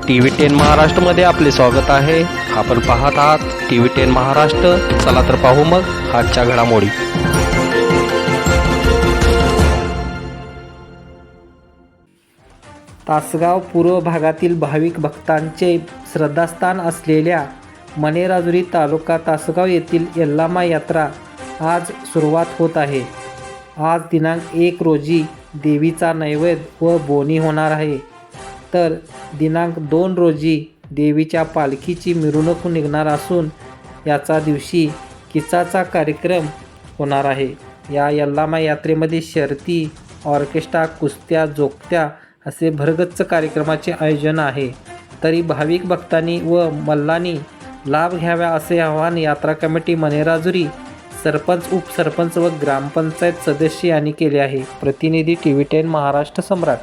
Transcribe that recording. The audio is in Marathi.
TV10 महाराष्ट्रमध्ये आपले स्वागत आहे. आपण पाहत आहात TV10 महाराष्ट्र. चला तर पाहू मग आजच्या घडामोडी. तासगाव पूर्व भागातील भाविक भक्तांचे श्रद्धास्थान असलेल्या मणेराजुरी तालुका तासगाव येथील यल्लामा यात्रा आज सुरुवात होत आहे. आज दिनांक 1 रोजी देवीचा नैवेद्य व बोनी होणार आहे, तर दिनांक 2 रोजी देवीच्या पालखीची मिरवणूक निघणार असून याचा दिवशी किचाचा कार्यक्रम होणार आहे. या यल्लामा यात्रेमध्ये शर्ती, ऑर्केस्ट्रा, कुस्त्या, जोगत्या असे भरगच्च कार्यक्रमाचे आयोजन आहे. तरी भाविक भक्तांनी व मल्लांनी लाभ घ्यावा असे आवाहन यात्रा कमिटी मणेराजुरी, सरपंच, उपसरपंच व ग्रामपंचायत सदस्य यांनी केले आहे. प्रतिनिधी TV10 महाराष्ट्र सम्राट.